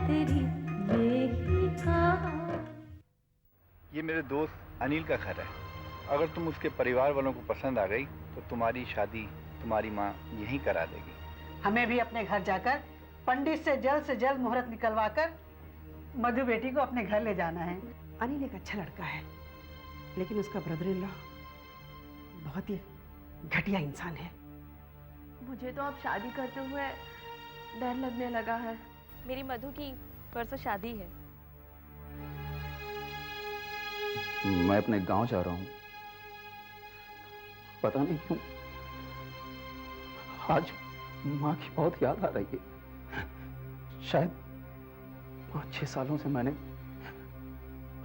तेरी यही कहानी। ये मेरे दोस्त अनिल का घर है। अगर तुम उसके परिवार वालों को पसंद आ गई तो तुम्हारी शादी तुम्हारी माँ यहीं करा देगी। हमें भी अपने घर जाकर पंडित से जल्द मुहूर्त निकलवाकर मधु बेटी को अपने घर ले जाना है। अनिल एक अच्छा लड़का है, लेकिन उसका ब्रदर इन लॉ बहुत ही घटिया इंसान है। मुझे तो अब शादी करते हुए डर लगने लगा है। मेरी मधु की परसों शादी है। मैं अपने गांव जा रहा हूं। पता नहीं क्यों आज माँ की बहुत याद आ रही है। शायद 5-6 सालों से मैंने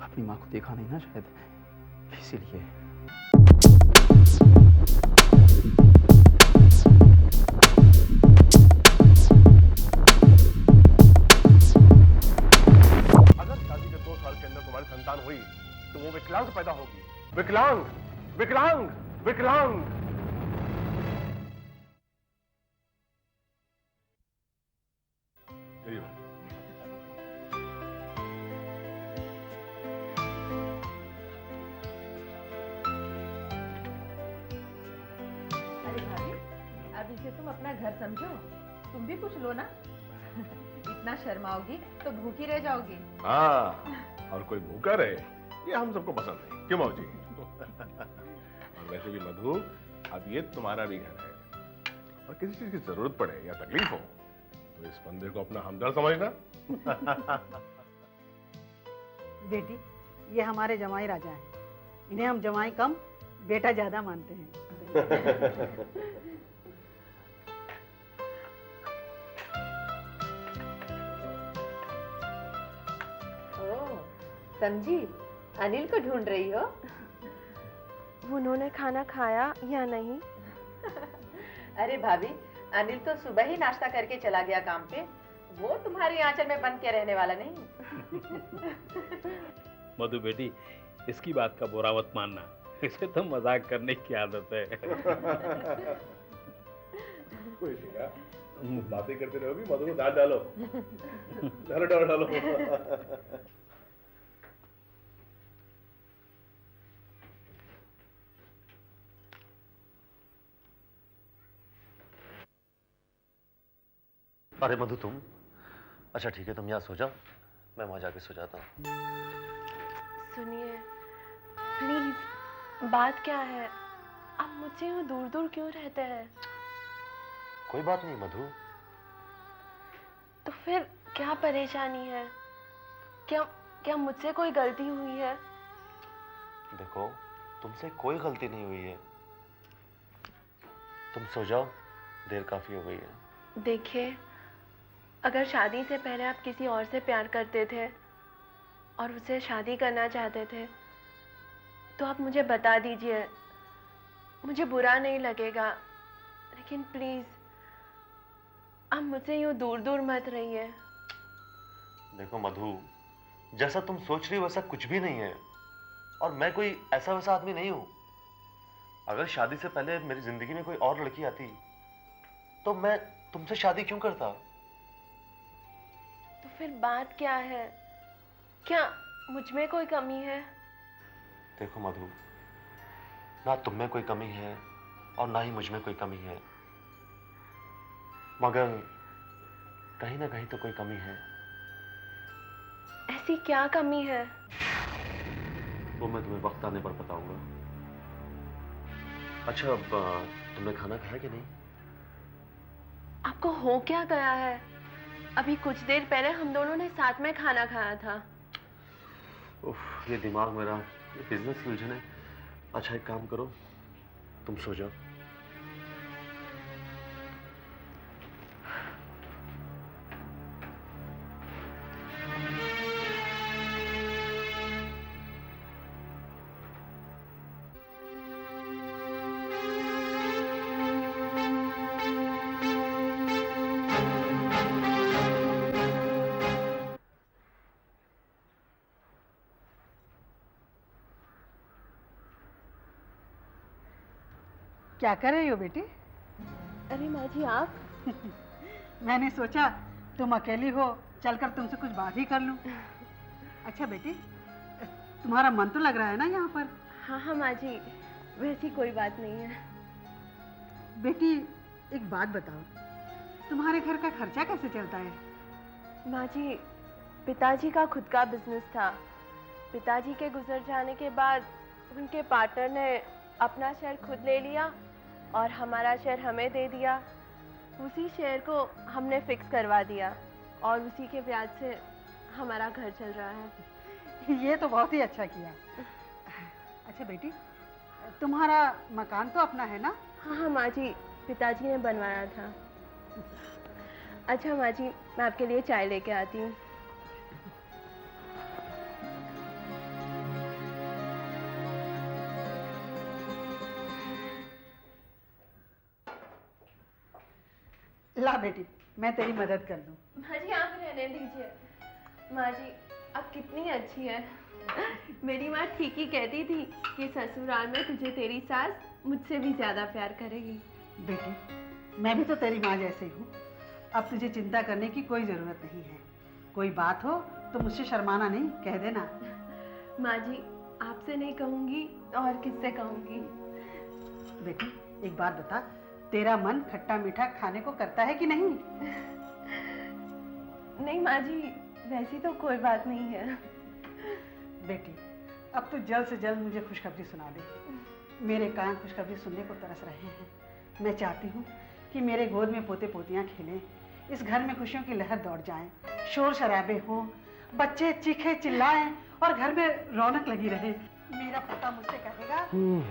अपनी माँ को देखा नहीं ना, शायद इसीलिए। अगर शादी के 2 साल के अंदर तुम्हारी संतान हुई तो वो विकलांग पैदा होगी। विकलांग, विकलांग, विकलांग। अरे भाभी, अब इसे तुम अपना घर समझो, तुम भी कुछ लो ना। इतना शर्माओगी तो भूखी रह जाओगी। हाँ, और कोई भूखा रहे ये हम सबको पसंद है, क्यों मौजी? और वैसे भी मधु, अब ये तुम्हारा भी घर है और किसी चीज की जरूरत पड़े या तकलीफ हो तो इस बंदे को अपना हमदर्द समझना। बेटी, ये हमारे जमाई राजा हैं। इन्हें हम जमाई कम बेटा ज्यादा मानते हैं। ओह, समझी, अनिल को ढूंढ रही हो? उन्होंने खाना खाया या नहीं? अरे भाभी, अनिल तो सुबह ही नाश्ता करके चला गया काम पे। वो तुम्हारी आंचल में बंद के रहने वाला नहीं। मधु बेटी, इसकी बात का बुरा मत मानना, इसे तो मजाक करने की आदत है। कोई शिका, बातें करते रहोगी, मधु को दांत डालो। डालो डालो डालो। अरे मधु तुम, अच्छा ठीक है तुम यहाँ सो जाओ, मैं वहां जाके सो जाता हूँ। सुनिए प्लीज, बात क्या है? आप मुझसे यूं दूर दूर क्यों रहते हैं? कोई बात नहीं मधु। तो फिर क्या परेशानी है? क्या क्या मुझसे कोई गलती हुई है? देखो, तुमसे कोई गलती नहीं हुई है, तुम सो जाओ, देर काफी हो गई है। देखिए, अगर शादी से पहले आप किसी और से प्यार करते थे और उससे शादी करना चाहते थे तो आप मुझे बता दीजिए, मुझे बुरा नहीं लगेगा। लेकिन प्लीज आप मुझसे यूं दूर दूर मत रहिए। देखो मधु, जैसा तुम सोच रही हो वैसा कुछ भी नहीं है, और मैं कोई ऐसा वैसा आदमी नहीं हूं। अगर शादी से पहले मेरी जिंदगी में कोई और लड़की आती तो मैं तुमसे शादी क्यों करता? तो फिर बात क्या है? क्या मुझ में कोई कमी है? देखो मधु, ना तुम में कोई कमी है और ना ही मुझ में कोई कमी है, मगर कहीं ना कहीं तो कोई कमी है। ऐसी क्या कमी है? वो मैं तुम्हें वक्त आने पर बताऊंगा। अच्छा, अब तुमने खाना खाया कि नहीं? आपको हो क्या गया है? अभी कुछ देर पहले हम दोनों ने साथ में खाना खाया था। उफ, ये दिमाग मेरा, ये बिजनेस उलझन है। अच्छा एक काम करो, तुम सो जाओ। क्या कर रही हो बेटी? अरे माँ जी, आप? मैंने सोचा तुम अकेली हो, चलकर तुमसे कुछ बात ही कर लूं। अच्छा बेटी, तुम्हारा मन तो लग रहा है ना यहाँ पर? हाँ हाँ माँ जी, वैसी कोई बात नहीं है। बेटी एक बात बताओ, तुम्हारे घर का खर्चा कैसे चलता है? माँ जी, पिताजी का खुद का बिजनेस था। पिताजी के गुजर जाने के बाद उनके पार्टनर ने अपना शेयर खुद ले लिया और हमारा शेयर हमें दे दिया। उसी शेयर को हमने फिक्स करवा दिया और उसी के ब्याज से हमारा घर चल रहा है। ये तो बहुत ही अच्छा किया। अच्छा बेटी, तुम्हारा मकान तो अपना है ना? हाँ हाँ माँ जी, पिताजी ने बनवाया था। अच्छा माँ जी, मैं आपके लिए चाय लेके आती हूँ। ला बेटी, मैं तेरी मदद कर दूँ। माँ जी आप रहने दीजिए। माँ जी आप कितनी अच्छी है। मेरी माँ ठीक ही कहती थी कि ससुराल में तुझे तेरी सास मुझसे भी ज्यादा प्यार करेगी। बेटी, मैं भी तो तेरी माँ जैसे हूँ। अब तुझे चिंता करने की कोई जरूरत नहीं है। कोई बात हो तो मुझसे शर्माना नहीं, कह देना। माँ जी आपसे नहीं कहूँगी तो और किससे कहूँगी। बेटी एक बात बता, तेरा मन खट्टा मीठा खाने को करता है कि नहीं? नहीं माँ जी, वैसी तो कोई बात नहीं है। बेटी अब तो जल्द से जल्द मुझे खुशखबरी सुना दे। मेरे कान खुशखबरी सुनने को तरस रहे हैं। मैं चाहती हूँ कि मेरे गोद में पोते पोतियाँ खेलें, इस घर में खुशियों की लहर दौड़ जाए, शोर शराबे हों, बच्चे चीखे चिल्लाएं और घर में रौनक लगी रहे। मेरा पोता मुझसे कहेगा,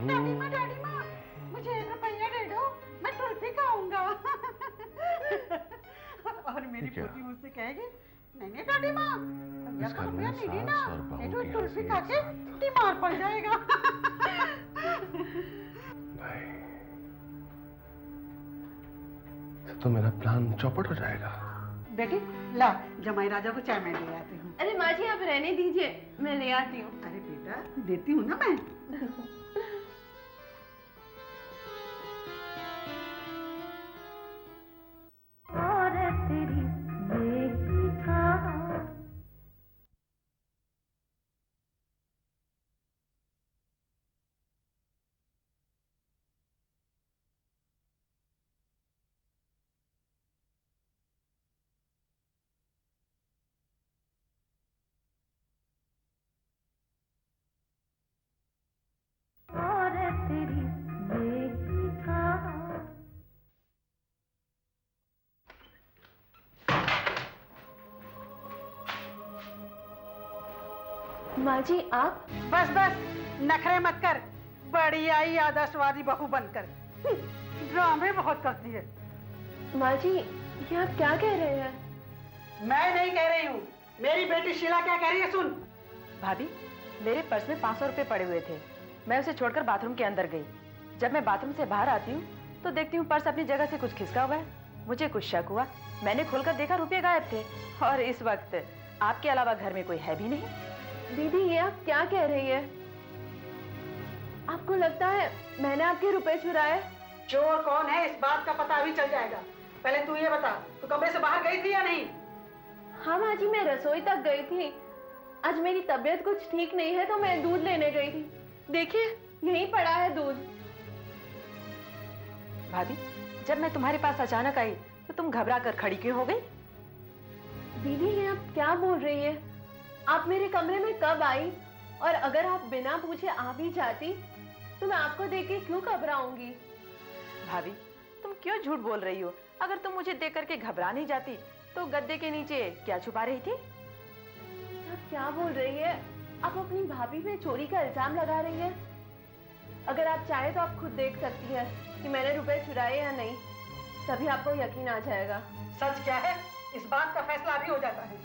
दादी माँ, मुझे 1 रुपया दे दो, मैं टुल्फी खाऊंगा। और मेरी पोती मुझसे कहेगी, नहीं दादी माँ, भैया को रुपया नहीं देना, नहीं तो टुल्फी खा के बीमार पड़ जाएगा। तो मेरा प्लान चौपट हो जाएगा। बेटी ला, जमाई राजा को चाय मैं ले आती हूँ। अरे माँ जी आप रहने दीजिए, मैं ले आती हूँ। अरे बेटा देती हूँ ना मैं। और तेरी मेरी कहाँ और तेरी मेरी कहाँ माँ जी आप? बस बस नखरे मत कर, बड़ी आई आदर्शवादी बहू बनकर। ड्रामे बहुत करती है। माँ जी ये आप क्या कह रहे हैं? मैं नहीं कह रही हूँ, मेरी बेटी शीला क्या कह रही है सुन। भाभी, मेरे पर्स में 500 रुपए पड़े हुए थे। मैं उसे छोड़कर बाथरूम के अंदर गई। जब मैं बाथरूम से बाहर आती हूँ तो देखती हूँ पर्स अपनी जगह से कुछ खिसका हुआ है। मुझे कुछ शक हुआ, मैंने खोलकर देखा रुपये गायब थे और इस वक्त आपके अलावा घर में कोई है भी नहीं। दीदी ये आप क्या कह रही है? आपको लगता है मैंने आपके रुपए चुराए? चोर कौन है इस बात का पता अभी चल जाएगा। पहले तू ये बता, तू कमरे से बाहर गई थी या नहीं? हाँ माँ जी, मैं रसोई तक गई थी। आज मेरी तबीयत कुछ ठीक नहीं है तो मैं दूध लेने गई थी। देखिए यहीं पड़ा है दूध। भाभी, जब मैं तुम्हारे पास अचानक आई तो तुम घबरा कर खड़ी क्यों हो गई? दीदी ये आप क्या बोल रही है? आप मेरे कमरे में कब आई? और अगर आप बिना पूछे आ भी जाती तो मैं आपको देख के क्यों घबराऊंगी? भाभी, तुम क्यों झूठ बोल रही हो? अगर तुम मुझे देख करके घबरा नहीं जाती तो गद्दे के नीचे क्या छुपा रही थी? आप क्या बोल रही है? आप अपनी भाभी पे चोरी का इल्जाम लगा रही है। अगर आप चाहे तो आप खुद देख सकती है कि मैंने रुपए चुराए या नहीं, तभी आपको यकीन आ जाएगा। सच क्या है इस बात का फैसला अभी हो जाता है।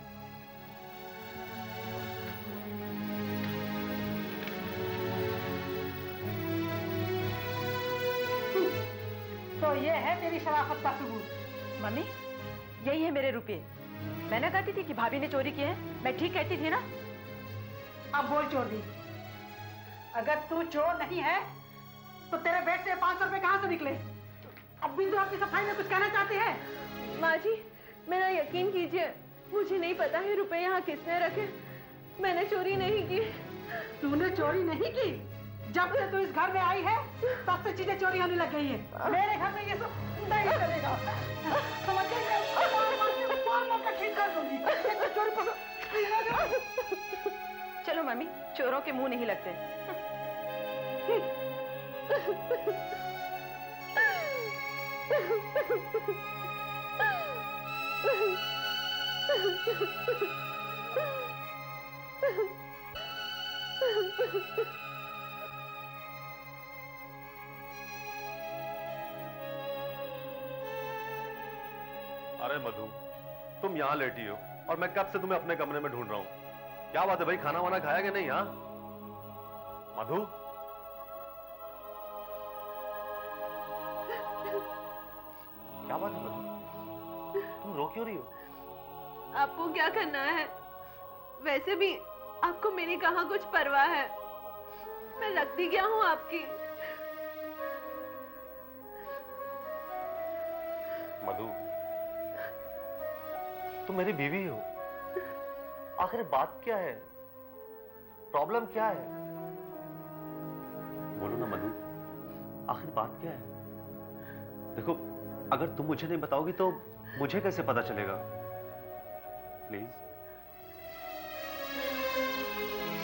तो ये है तेरी शराफत का सबूत। मम्मी, यही है मेरे रुपये। मैंने कहती थी कि भाभी ने चोरी किए हैं, मैं ठीक कहती थी ना? अब बोल चोर दी, अगर तू चोर नहीं है तो तेरे बेड से 500 रुपए कहाँ से निकले? अब भी तो आपकी सफाई में कुछ कहना चाहती है? माँ जी मेरा यकीन कीजिए, मुझे नहीं पता है रुपए यहाँ किसने रखे। मैंने चोरी नहीं की। तूने चोरी नहीं की? जब से तू इस घर में आई है तब से चीजें चोरी होने लग गई है। मेरे घर में ये सब नहीं चलेगा। समझ गई? मैं ठीक कर दूंगी। चलो मम्मी, चोरों के मुंह नहीं लगते। अरे मधु, तुम यहाँ लेटी हो और मैं कब से तुम्हें अपने कमरे में ढूंढ रहा हूँ। क्या बात है भाई, खाना वाना खाया कि नहीं? हाँ मधु, क्या बात है मधु, तुम रो क्यों रही हो? आपको क्या करना है? वैसे भी आपको मेरी कहाँ कुछ परवाह है। मैं लगती क्या हूँ आपकी? मधु, तुम मेरी बीवी हो। आखिर बात क्या है? प्रॉब्लम क्या है? बोलो ना मधु, आखिर बात क्या है? देखो, अगर तुम मुझे नहीं बताओगी तो मुझे कैसे पता चलेगा? प्लीज।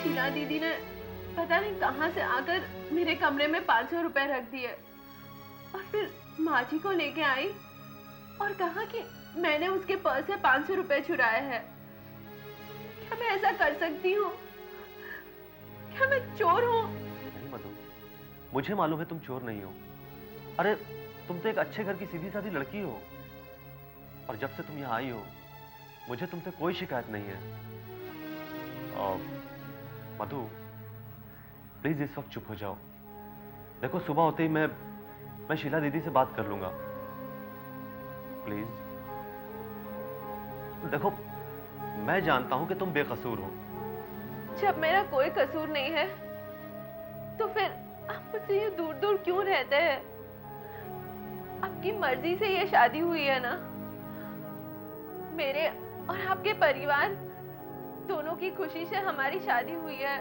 शीला दीदी ने पता नहीं कहां से आकर मेरे कमरे में 500 रुपए रख दिए और फिर माँ जी को लेके आई और कहा कि मैंने उसके पर्स से 500 रुपए चुराए हैं। क्या मैं ऐसा कर सकती हूँ? क्या मैं चोर हूँ? नहीं मधु, मुझे मालूम है तुम चोर नहीं हो। अरे तुम तो एक अच्छे घर की सीधी सादी लड़की हो और जब से तुम यहाँ आई हो मुझे तुमसे कोई शिकायत नहीं है। मधु, प्लीज इस वक्त चुप हो जाओ। देखो, सुबह होते ही मैं शीला दीदी से बात कर लूंगा। प्लीज। देखो, मैं जानता हूं कि तुम बेकसूर हो। जब मेरा कोई कसूर नहीं है तो फिर आप मुझसे ये दूर दूर क्यों रहते हैं? आपकी मर्जी से ये शादी हुई है ना? मेरे और आपके परिवार दोनों की खुशी से हमारी शादी हुई है।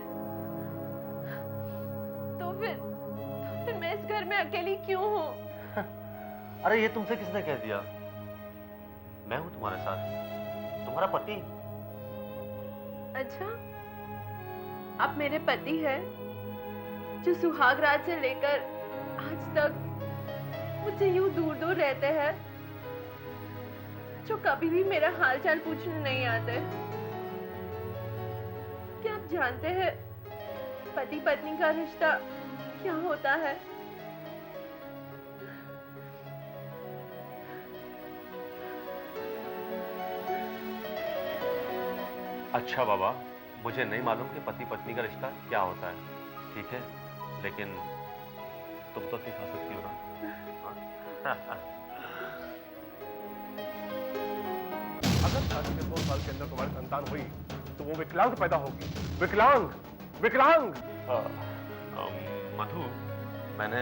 तो फिर मैं इस घर में अकेली क्यों हूँ? अरे ये तुमसे किसने कह दिया? मैं हूं तुम्हारे साथ, तुम्हारा पति। अच्छा, आप मेरे पति हैं जो सुहाग रात से लेकर आज तक मुझसे यूं दूर दूर रहते हैं, जो कभी भी मेरा हालचाल पूछने नहीं आते। क्या आप जानते हैं पति पत्नी का रिश्ता क्या होता है? अच्छा बाबा, मुझे नहीं मालूम कि पति पत्नी का रिश्ता क्या होता है। ठीक है, लेकिन तुम तो सिखा सकती हो ना। अगर शादी के 2 साल के अंदर तुम्हारी संतान हुई तो वो विकलांग पैदा होगी। विकलांग, विकलांग। मधु, मैंने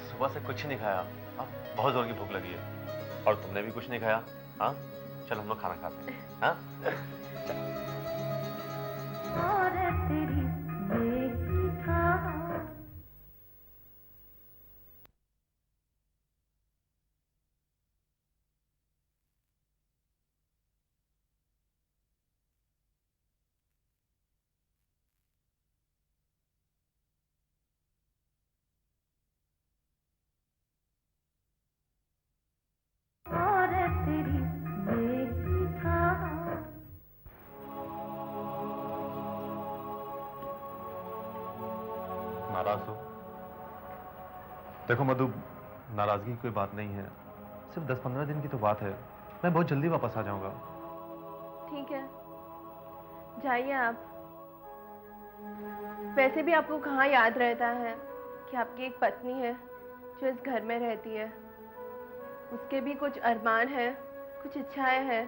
सुबह से कुछ नहीं खाया। अब बहुत जोर की भूख लगी है और तुमने भी कुछ नहीं खाया। हाँ, चल हम लोग खाना खाते हैं। हाँ? और तेरी देखा और तेरी देखा नाराज हो? देखो मधु, नाराजगी की कोई बात नहीं है। सिर्फ 10-15 दिन की तो बात है। मैं बहुत जल्दी वापस आ जाऊंगा। ठीक है, जाइए आप। वैसे भी आपको कहाँ याद रहता है कि आपकी एक पत्नी है जो इस घर में रहती है। उसके भी कुछ अरमान है, कुछ इच्छाएं हैं।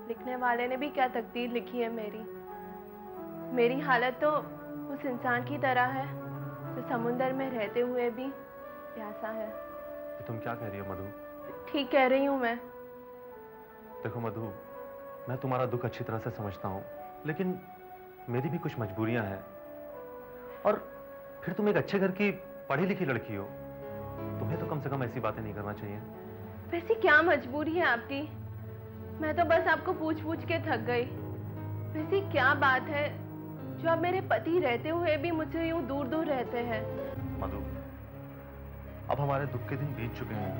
लिखने वाले ने भी क्या तकदीर लिखी है मेरी हालत तो उस इंसान की तरह है जो समुंदर में रहते हुए भी प्यासा है। तुम क्या कह रही हो मधु? ठीक कह रही हूँ मैं। देखो मधु, मैं तुम्हारा दुख अच्छी तरह से समझता हूं, लेकिन मेरी भी कुछ मजबूरियां हैं। और फिर तुम एक अच्छे घर की पढ़ी लिखी लड़की हो, तुम्हें तो कम से कम ऐसी बातें नहीं करना चाहिए। वैसे क्या मजबूरी है आपकी? मैं तो बस आपको पूछ पूछ के थक गई। वैसे क्या बात है जो आप मेरे पति रहते हुए भी मुझसे यूं दूर दूर रहते हैं? मधु, अब हमारे दुख के दिन बीत चुके हैं।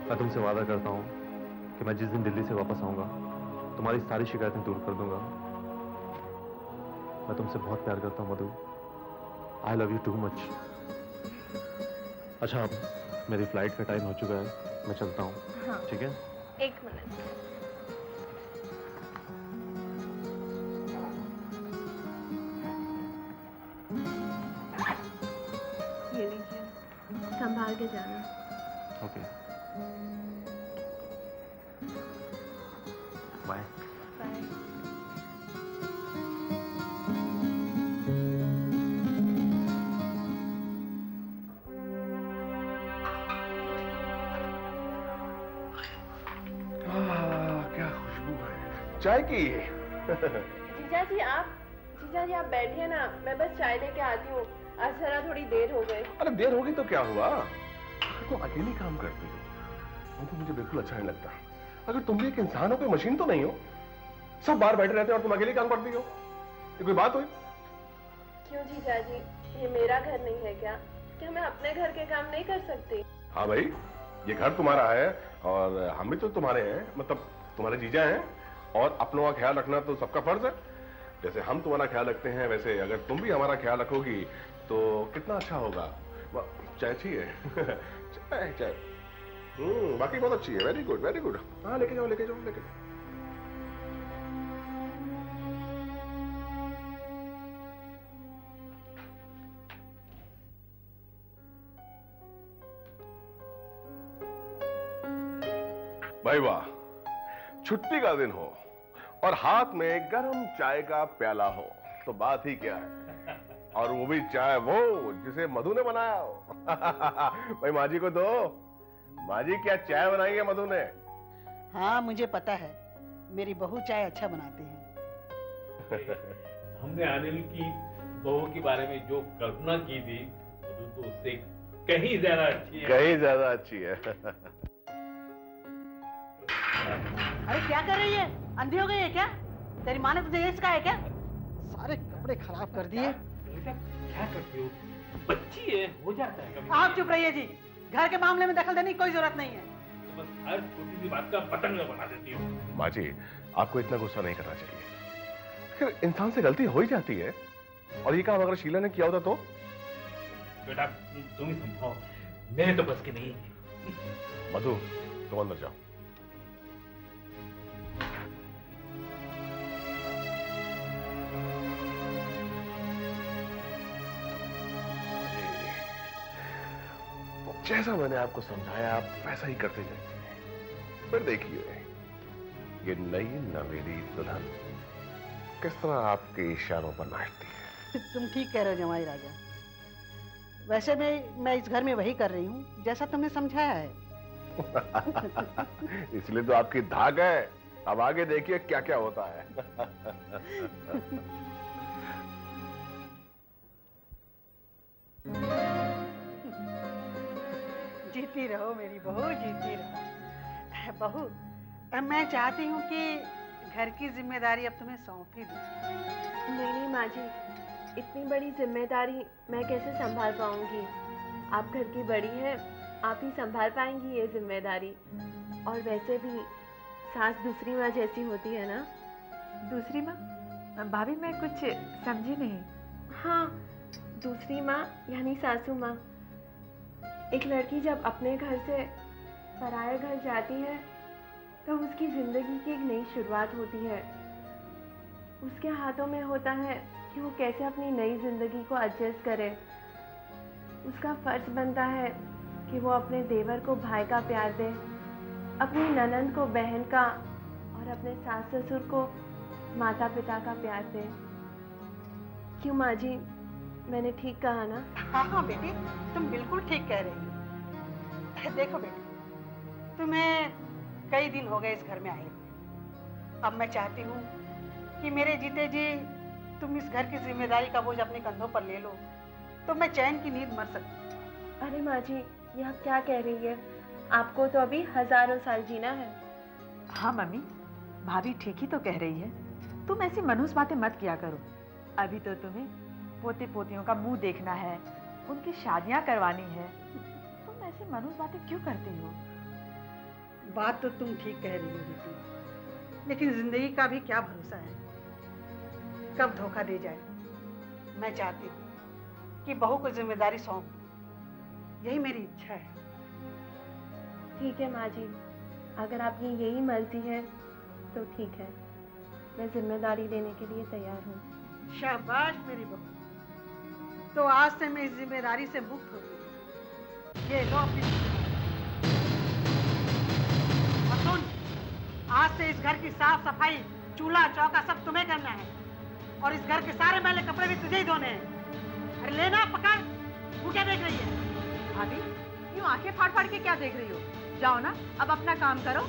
मैं तुमसे वादा करता हूं कि मैं जिस दिन दिल्ली से वापस आऊंगा तुम्हारी सारी शिकायतें दूर कर दूंगा। मैं तुमसे बहुत प्यार करता हूं Madhu. I love you too much. अच्छा, मेरी फ्लाइट का टाइम हो चुका है, मैं चलता हूँ। हाँ। ठीक है? 1 मिनट। ये लीजिए, संभाल के जाना। Okay, bye. बाय। क्या खुशबू है चाय की। जीजा जी आप बैठिए ना, मैं बस चाय लेके आती हूँ। आज जरा थोड़ी देर हो गई। अरे देर होगी तो क्या हुआ, अगर तुम अकेली काम करती हो वो तो मुझे बिल्कुल अच्छा नहीं लगता। अगर तुम भी एक इंसान हो, कोई मशीन तो नहीं हो। सब बाहर बैठे रहते हो और तुम अकेली काम करती हो, ये कोई बात हुई? क्यों जीजा जी, ये मेरा घर नहीं है क्या? क्या मैं अपने घर के काम नहीं कर सकती? हाँ भाई, ये घर तुम्हारा है और हम भी तो तुम्हारे हैं, मतलब तुम्हारे जीजा हैं, और अपनों का ख्याल रखना तो सबका फर्ज है। जैसे हम तुम्हारा ख्याल रखते हैं, वैसे अगर तुम भी हमारा ख्याल रखोगी तो कितना अच्छा होगा। चाय चाहिए? चाय चाय, बाकी बहुत अच्छी है। Very good very good. हाँ लेके जाओ लेके जाओ लेके जाओ। भाई वाह, छुट्टी का दिन हो और हाथ में गरम चाय का प्याला हो तो बात ही क्या है। और वो भी चाय वो जिसे मधु ने बनाया हो। भाई माँ जी को दो। माँ जी क्या चाय बनाई है मधु ने? हाँ मुझे पता है, मेरी बहू चाय अच्छा बनाती है। हमने अनिल की बहू के बारे में जो कल्पना की थी, तो उससे कहीं ज्यादा अच्छी है। कहीं ज्यादा अच्छी है। अरे क्या कर रही है, अंधी हो गई है क्या? तेरी माँ ने तुझे ये सिखाया है क्या? सारे कपड़े खराब कर दिए। क्या करती हो, बच्ची है, हो जाता है कभी। आप चुप रहिए जी, घर के मामले में दखल देने की कोई जरूरत नहीं है। तो बस हर छोटी सी बात का पतंग बना देती हो। माँ जी, आपको इतना गुस्सा नहीं करना चाहिए। फिर इंसान से गलती हो ही जाती है, और ये काम अगर शीला ने किया होता तो? बेटा तुम ही समझाओ, मेरे तो बस की नहीं। मधु तुम अंदर जाओ। जैसा मैंने आपको समझाया आप वैसा ही करते जाइए। फिर देखिए ये नई नवेली दुल्हन किस तरह आपके इशारों पर नाचती है। तुम ठीक कह रहे हो जमाई राजा। वैसे भी मैं इस घर में वही कर रही हूँ जैसा तुमने समझाया है। इसलिए तो आपकी धाक है। अब आगे देखिए क्या क्या होता है। जीती रहो मेरी बहू, जीती रहो। बहू, मैं चाहती हूँ कि घर की जिम्मेदारी अब तुम्हें सौंप ही दूँ। नहीं माँ जी, इतनी बड़ी जिम्मेदारी मैं कैसे संभाल पाऊंगी? आप घर की बड़ी हैं, आप ही संभाल पाएंगी ये जिम्मेदारी। और वैसे भी सास दूसरी माँ जैसी होती है ना। दूसरी माँ? भाभी मैं कुछ समझी नहीं। हाँ, दूसरी माँ यानी सासू माँ। एक लड़की जब अपने घर से पराये घर जाती है तो उसकी जिंदगी की एक नई शुरुआत होती है। उसके हाथों में होता है कि वो कैसे अपनी नई जिंदगी को एडजस्ट करे। उसका फर्ज बनता है कि वो अपने देवर को भाई का प्यार दे, अपनी ननंद को बहन का, और अपने सास ससुर को माता पिता का प्यार दे। क्यों माँ जी, मैंने ठीक कहा ना? हाँ हाँ बेटी, तुम बिल्कुल ठीक कह रही हो। देखो बेटी, तुम्हें कई दिन हो गए इस घर में आए, अब मैं चाहती हूँ कि मेरे जीते जी तुम इस घर की जिम्मेदारी का बोझ अपने कंधों पर ले लो, तो मैं चैन की नींद मर सकती। अरे माँ जी, ये आप क्या कह रही है? आपको तो अभी हजारों साल जीना है। हाँ मम्मी, भाभी ठीक ही तो कह रही है। तुम ऐसी मनहूस बातें मत किया करो। अभी तो तुम्हें पोते पोतियों का मुंह देखना है, उनकी शादियां करवानी है। तुम ऐसी मनहूस बातें क्यों करती हो? बात तो तुम ठीक कह रही हो बेटी, लेकिन जिंदगी का भी क्या भरोसा है, कब धोखा दे जाए। मैं चाहती हूँ कि बहू को जिम्मेदारी सौंप दूं। यही मेरी इच्छा है। ठीक है माँ जी, अगर आपकी यही मर्जी है तो ठीक है, मैं जिम्मेदारी लेने के लिए तैयार हूँ। शाबाश मेरी बहू, तो आज से मैं इस जिम्मेदारी से मुक्त हो गई। ये लो अपनी जिम्मेदारी। और सुन, आज से इस घर की साफ सफाई, चूल्हा चौका सब तुम्हें करना है, और इस घर के सारे मैले कपड़े भी तुझे ही धोने हैं। अरे लेना पकड़, तू क्या देख रही है? भाभी, यूं आंखें फाड़ फाड़ के क्या देख रही हो? जाओ ना, अब अपना काम करो।